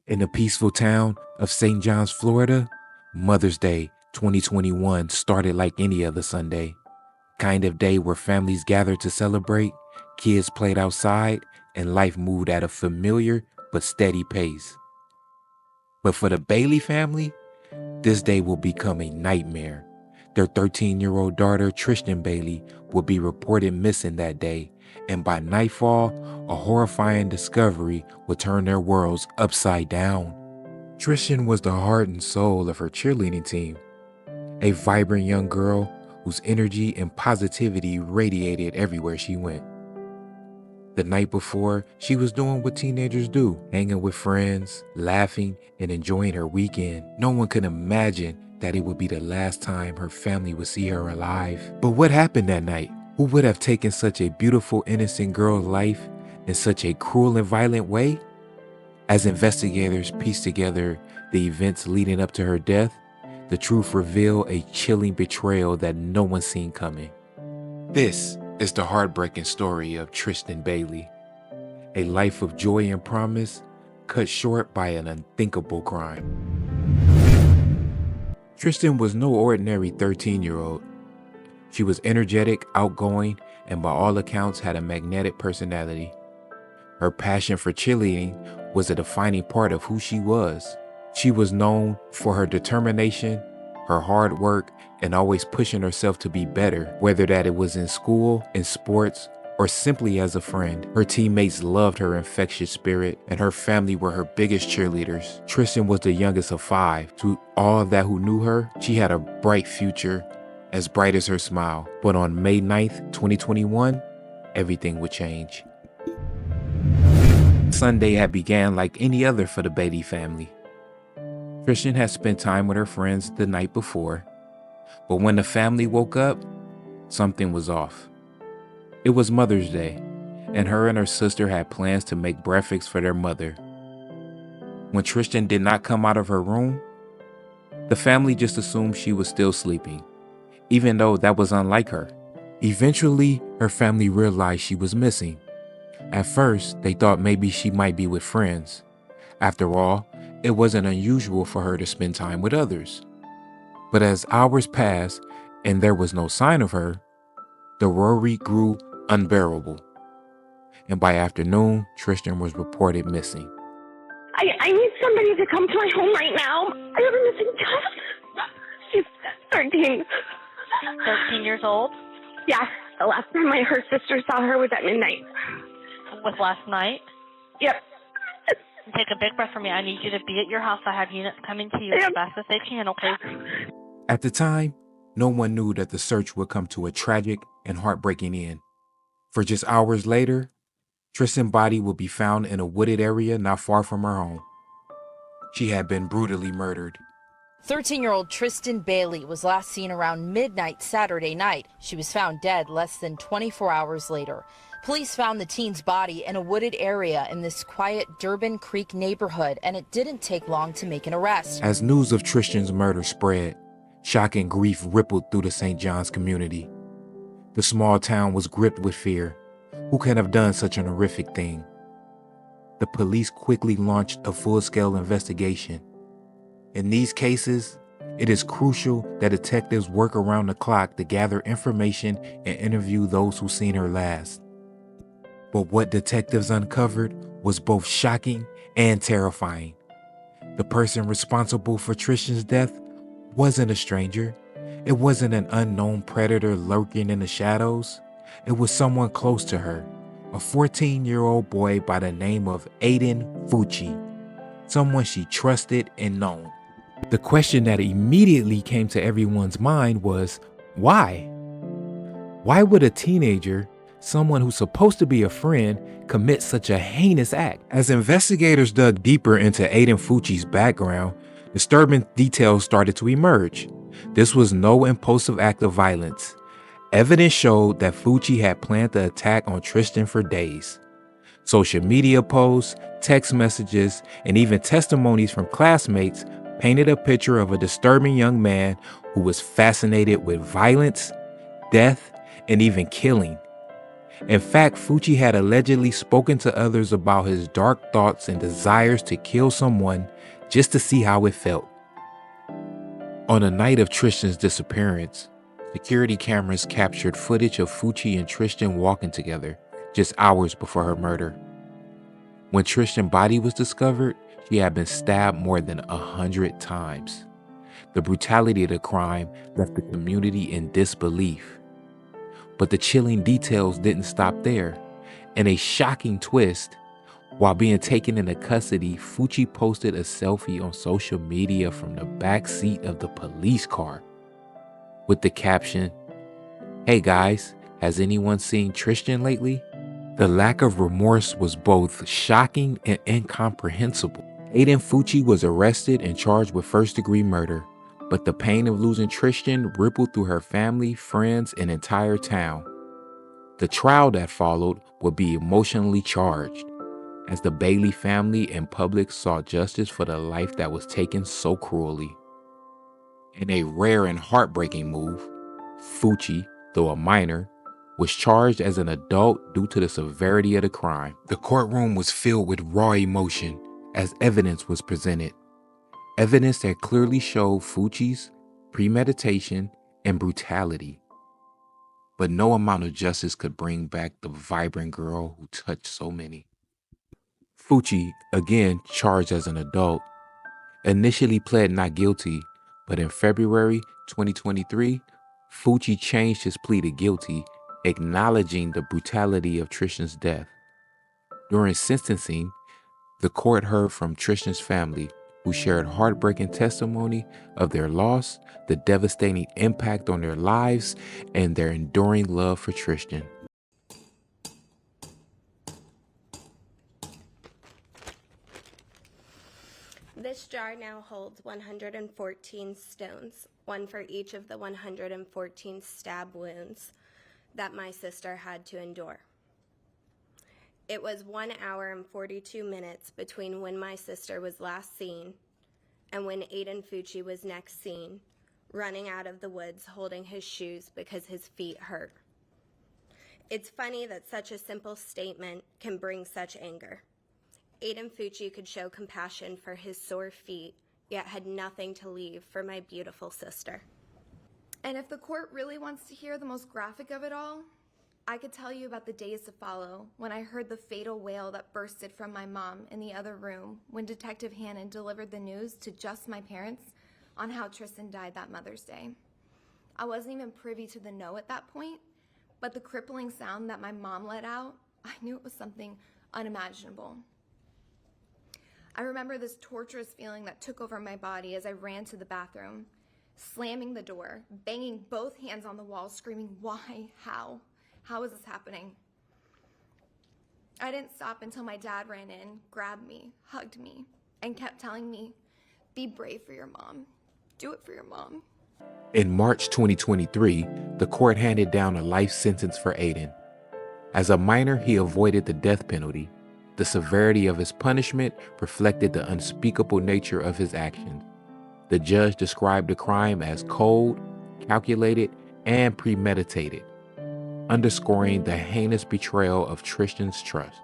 In the peaceful town of St. John's, Florida, Mother's Day 2021 started like any other Sunday. Kind of day where families gathered to celebrate, kids played outside, and life moved at a familiar but steady pace. But for the Bailey family, this day will become a nightmare. Their 13-year-old daughter, Tristyn Bailey, will be reported missing that day, and by nightfall, a horrifying discovery will turn their worlds upside down. Tristyn was the heart and soul of her cheerleading team, a vibrant young girl whose energy and positivity radiated everywhere she went. The night before, she was doing what teenagers do, hanging with friends, laughing, and enjoying her weekend. No one could imagine that it would be the last time her family would see her alive. But what happened that night? Who would have taken such a beautiful, innocent girl's life in such a cruel and violent way? As investigators piece together the events leading up to her death, the truth revealed a chilling betrayal that no one seen coming. This is the heartbreaking story of Tristyn Bailey, a life of joy and promise cut short by an unthinkable crime. Tristyn was no ordinary 13-year-old. She was energetic, outgoing, and by all accounts had a magnetic personality. Her passion for cheerleading was a defining part of who she was. She was known for her determination, her hard work, and always pushing herself to be better, whether that it was in school, in sports, or simply as a friend. Her teammates loved her infectious spirit, and her family were her biggest cheerleaders. Tristyn was the youngest of 5. To all that who knew her, she had a bright future, as bright as her smile. But on May 9th, 2021, everything would change. Sunday had began like any other for the Bailey family. Tristyn had spent time with her friends the night before, but when the family woke up, something was off. It was Mother's Day, and her sister had plans to make breakfast for their mother. When Tristyn did not come out of her room, the family just assumed she was still sleeping, even though that was unlike her. Eventually, her family realized she was missing. At first, they thought maybe she might be with friends. After all, it wasn't unusual for her to spend time with others. But as hours passed and there was no sign of her, the worry grew unbearable. And by afternoon, Tristyn was reported missing. I need somebody to come to my home right now. I have a missing child. She's 13. 13 years old? Yeah, the last time her sister saw her was at midnight. Was last night? Yep. Take a big breath for me. I need you to be at your house. I have units coming to you as fast as they can, okay? At the time, no one knew that the search would come to a tragic and heartbreaking end. For just hours later, Tristyn's body would be found in a wooded area not far from her home. She had been brutally murdered. 13-year-old Tristyn Bailey was last seen around midnight Saturday night. She was found dead less than 24 hours later. Police found the teen's body in a wooded area in this quiet Durbin Creek neighborhood, and it didn't take long to make an arrest. As news of Tristyn's murder spread, shock and grief rippled through the St. John's community. The small town was gripped with fear. Who could have done such an horrific thing? The police quickly launched a full-scale investigation. In these cases, it is crucial that detectives work around the clock to gather information and interview those who seen her last. But what detectives uncovered was both shocking and terrifying. The person responsible for Tristyn's death wasn't a stranger. It wasn't an unknown predator lurking in the shadows. It was someone close to her, a 14-year-old boy by the name of Aiden Fucci, someone she trusted and known. The question that immediately came to everyone's mind was, why? Why would a teenager, someone who's supposed to be a friend, commit such a heinous act? As investigators dug deeper into Aiden Fucci's background, disturbing details started to emerge. This was no impulsive act of violence. Evidence showed that Fucci had planned the attack on Tristyn for days. Social media posts, text messages, and even testimonies from classmates painted a picture of a disturbing young man who was fascinated with violence, death, and even killing. In fact, Fucci had allegedly spoken to others about his dark thoughts and desires to kill someone just to see how it felt. On the night of Tristyn's disappearance, security cameras captured footage of Fucci and Tristyn walking together just hours before her murder. When Tristyn's body was discovered, she had been stabbed more than 100 times. The brutality of the crime left the community in disbelief. But the chilling details didn't stop there. In a shocking twist, while being taken into custody, Fucci posted a selfie on social media from the back seat of the police car with the caption, "Hey guys, has anyone seen Tristyn lately?" The lack of remorse was both shocking and incomprehensible. Aiden Fucci was arrested and charged with first-degree murder, but the pain of losing Tristyn rippled through her family, friends, and entire town. The trial that followed would be emotionally charged, as the Bailey family and public sought justice for the life that was taken so cruelly. In a rare and heartbreaking move, Fucci, though a minor, was charged as an adult due to the severity of the crime. The courtroom was filled with raw emotion as evidence was presented. Evidence that clearly showed Fucci's premeditation and brutality. But no amount of justice could bring back the vibrant girl who touched so many. Fucci, again charged as an adult, initially pled not guilty, but in February 2023, Fucci changed his plea to guilty, acknowledging the brutality of Tristyn's death. During sentencing, the court heard from Tristyn's family, who shared heartbreaking testimony of their loss, the devastating impact on their lives, and their enduring love for Tristyn. This jar now holds 114 stones, one for each of the 114 stab wounds that my sister had to endure. It was 1 hour and 42 minutes between when my sister was last seen and when Aiden Fucci was next seen, running out of the woods holding his shoes because his feet hurt. It's funny that such a simple statement can bring such anger. Aiden Fucci could show compassion for his sore feet, yet had nothing to leave for my beautiful sister. And if the court really wants to hear the most graphic of it all, I could tell you about the days to follow when I heard the fatal wail that bursted from my mom in the other room when Detective Hannon delivered the news to just my parents on how Tristyn died that Mother's Day. I wasn't even privy to the know at that point, but the crippling sound that my mom let out, I knew it was something unimaginable. I remember this torturous feeling that took over my body as I ran to the bathroom, slamming the door, banging both hands on the wall, screaming, "Why? How? How is this happening?" I didn't stop until my dad ran in, grabbed me, hugged me, and kept telling me, "Be brave for your mom. Do it for your mom." In March 2023, the court handed down a life sentence for Aiden. As a minor, he avoided the death penalty. The severity of his punishment reflected the unspeakable nature of his actions. The judge described the crime as cold, calculated, and premeditated, underscoring the heinous betrayal of Tristyn's trust.